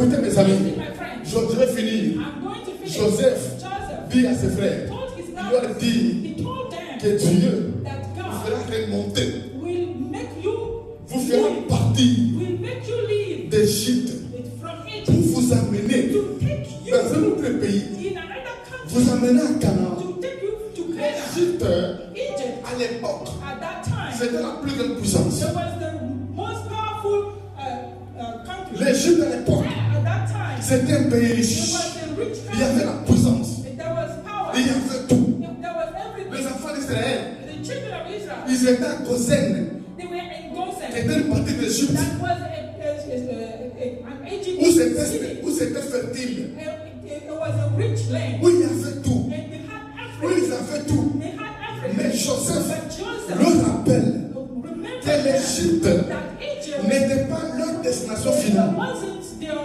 Écoutez mes amis, Listen, my friends. je vais finir. I'm going to finish. Joseph dit à ses frères, told his il leur brothers, dit he told them que Dieu that vous God fera remonter, will make you vous fera partir will make you leave d'Égypte from pour Egypt vous amener to take you dans un autre pays, in another country, vous amener à Canaan. to take you to Canaan. L'Égypte, Egypt, à l'époque, at that time, c'était la plus grande puissance. it was the most powerful country. L'Égypte à l'époque, At that time, c'était un pays it riche. was a rich Il y avait country. la puissance. There was power. Il y avait tout. There was everything. Les enfants d'Israël, The children of Israel, ils étaient à Goshen, they were in qui Goshen. était une partie d'Égypte, That was an Egypt où city. c'était fertile, It was a rich land. où il y avait tout, And they had où ils everything. avaient tout. They had Mais everything. Joseph But Joseph, leur rappelle remember que l'Égypte that Egypt n'était pas leur destination finale. wasn't their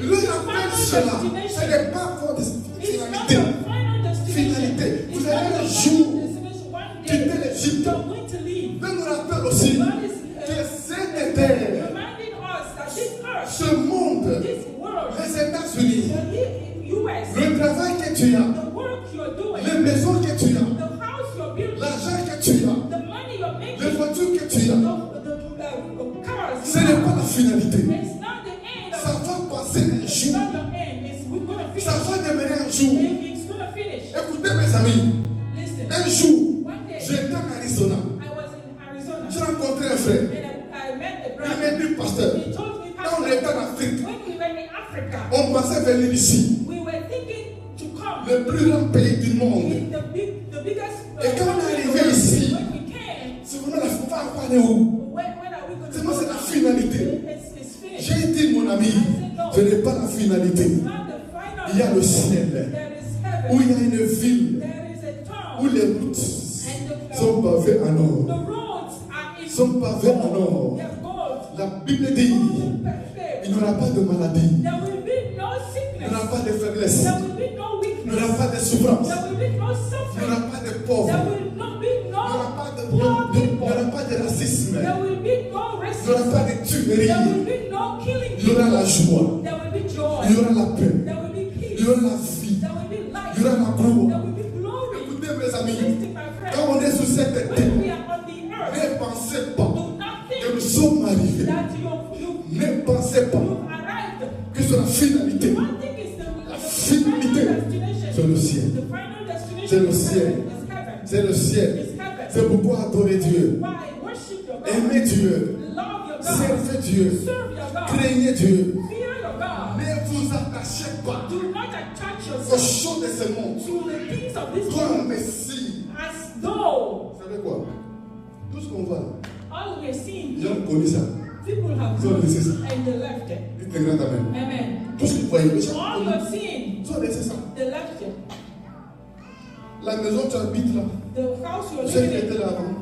Leur rappelle cela. Ce destination. n'est pas votre It's not finalité. your final destination. Finalité. Vous It's allez not un your jour final destination. One quitter day, l'Égypte. you're going to leave. Mais nous rappelle aussi God is que cette terre, reminding us that this earth, ce monde, this world, les États-Unis, the US, le travail que tu as, the work you're doing, les maisons que tu as, the house you're building, l'argent que tu as, the money you're les making, voitures que tu as, the cars, ce n'est pas la finalité. it's not the end Ça of va passer un it's jour. not the end. It's we're gonna finish. Ça va demeurer un jour. It's gonna finish. Écoutez mes amis, Listen. un jour, One day j'étais en Arizona. I was in Arizona J'ai rencontré un frère. and I met a Il brother. m'a dit, pasteur, He told me, quand on était en Afrique, when we were in Africa, on pensait venir ici, we were thinking to come le plus grand pays du monde. in the biggest. Et quand on est country in the arrivé world. ici, When we came, c'est vraiment la fin. On va aller où? when are we going C'est to moi, go? c'est la finalité. It's finished. J'ai dit, mon ami, ce n'est pas la finalité. It's not the final. Il y a le ciel, There is heaven. où il y a une ville, There is a où town. les routes And sont pavées en the or. roads are in Sont pavées en or. They are gold. La Bible dit, il n'y aura pas de maladie, There will be no il n'y aura sickness. pas de faiblesse, There will be no il n'y aura weakness. pas de souffrance, There will be no il n'y suffering. aura pas de pauvres, There will not be il n'y aura no pas de, poor il n'y people. aura pas de racisme, There will be no il n'y aura racism. pas de tuerie, There will be no killing. il y aura la joie, There will be il y joy. aura la paix, There will be il peace. y aura la vie, There will be il life. y aura la There gloire. will be glory. Écoutez mes amis, Listen, my quand friend. on est sur cette terre, When we are on the earth, ne pensez pas do not que nous think sommes arrivés, that ne pensez pas you've arrived. que c'est la finalité. One thing is La the finalité, final destination. c'est le ciel. The final destination C'est le is ciel. heaven. Is heaven. C'est le ciel. Is heaven. C'est pourquoi adorer Dieu, Why? Worship your God. aimer Dieu, Love your God. servez Dieu, Serve your God. craignez Dieu. Fear your God. Ne vous attachez pas Do not attach aux yourself choses de ce monde. to the things of this Comme world Messie. as though Vous savez quoi? Tout ce qu'on voit là, all we're seeing les gens connaissent ça. people have Ils ont done laissé ça. and they left it. Dites un grand amen. Amen. Tout ce que vous voyez, les gens All you're seeing, ils ont laissé ça. they left it. La maison où tu habites là, The house you're celle qui living était là avant, in.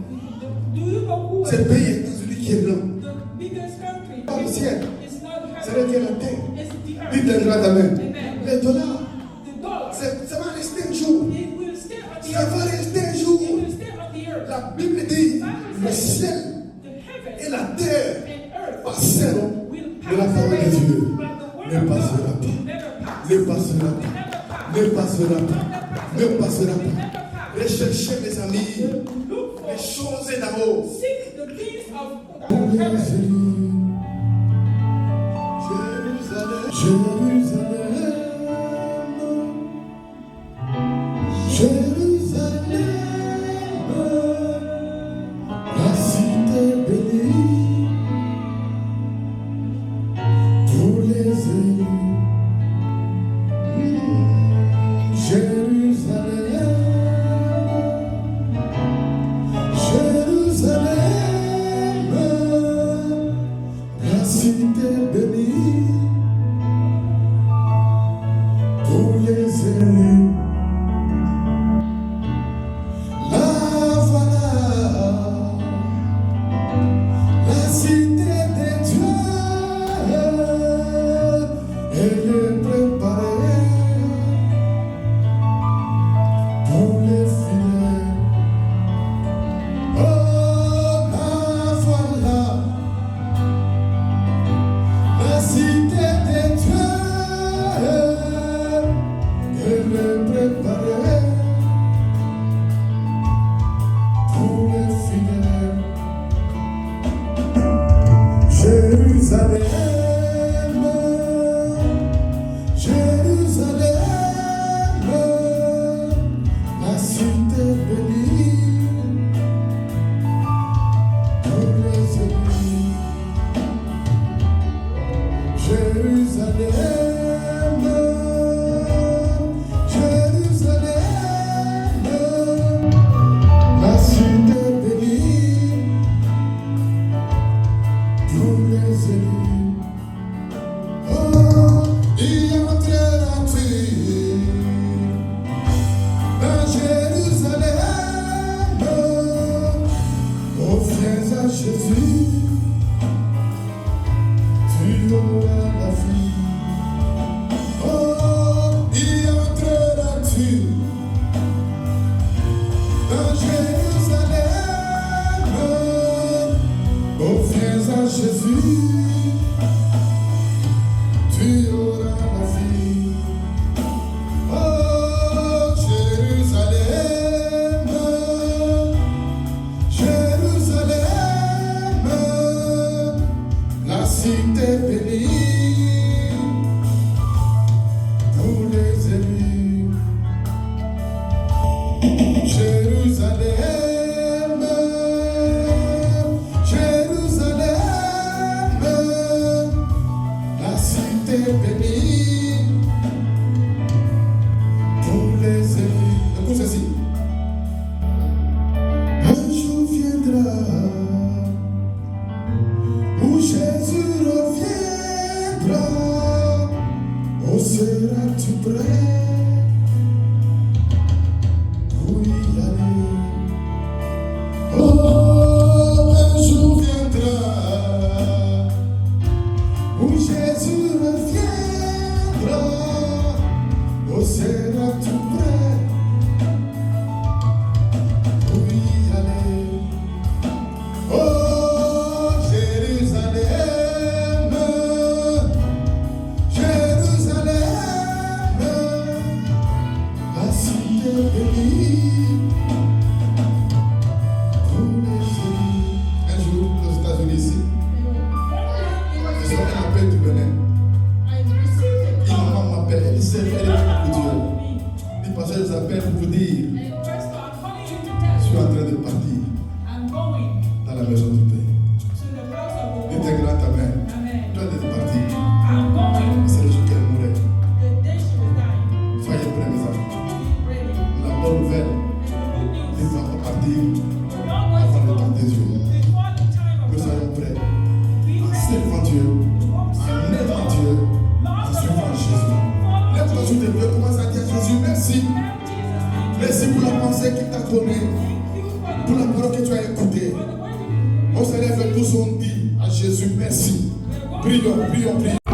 Do you know who c'est le pays États-Unis qui est blanc. the biggest country? Pas le ciel. It's not C'est heaven. là qu'il y a la terre. It's the earth. Dites un grand amen. Amen. Les dollars, The dollar. ça va rester un jour. It will stay on the Ça earth. va rester un It jour. will stay on the earth. La Bible dit, le ciel The heaven et la terre and earth passeront, will mais la pass parole away. de Dieu But the word ne of passera God pas. will never pass. Ne passera Will pas. never pass. Ne passera pas. Ne passera Will pas. never pass. Recherchez, mes amis, Look les for, choses d'en haut. seek the things of heaven. Jérusalem, Jérusalem, Jérusalem, la cité bénie, tous les élus. Jérusalem, Jérusalem, la cité bénie, seras-tu prêt pour y aller? Oh, un jour viendra où Jésus reviendra. Oh, seras-tu prêt pour y aller? Oh, Jérusalem, Jérusalem, la cité bénie pour les élus. Un jour, aux États-Unis, ici, ils ont un appel du Bénin. Et maman m'appelle, elle dit, c'est elle est pour Dieu. Il passait les appels pour vous dire, je suis en train de partir dans la maison du Père. Intègre ta main. Toi, tu es parti. C'est le jour qu'elle mourait. Soyez prêts, mes amis. La bonne nouvelle, il ne va pas partir avant le temps de Dieu. Nous soyons prêts à servir Dieu, à aimer Dieu, à suivre Jésus. Lève-toi sur tes pieds, commence à dire à Jésus, merci. Merci pour la pensée qu'il t'a donnée, pour la parole que tu as écoutée. On se lève tous, on dit à Jésus, merci. Prions, prions, prions.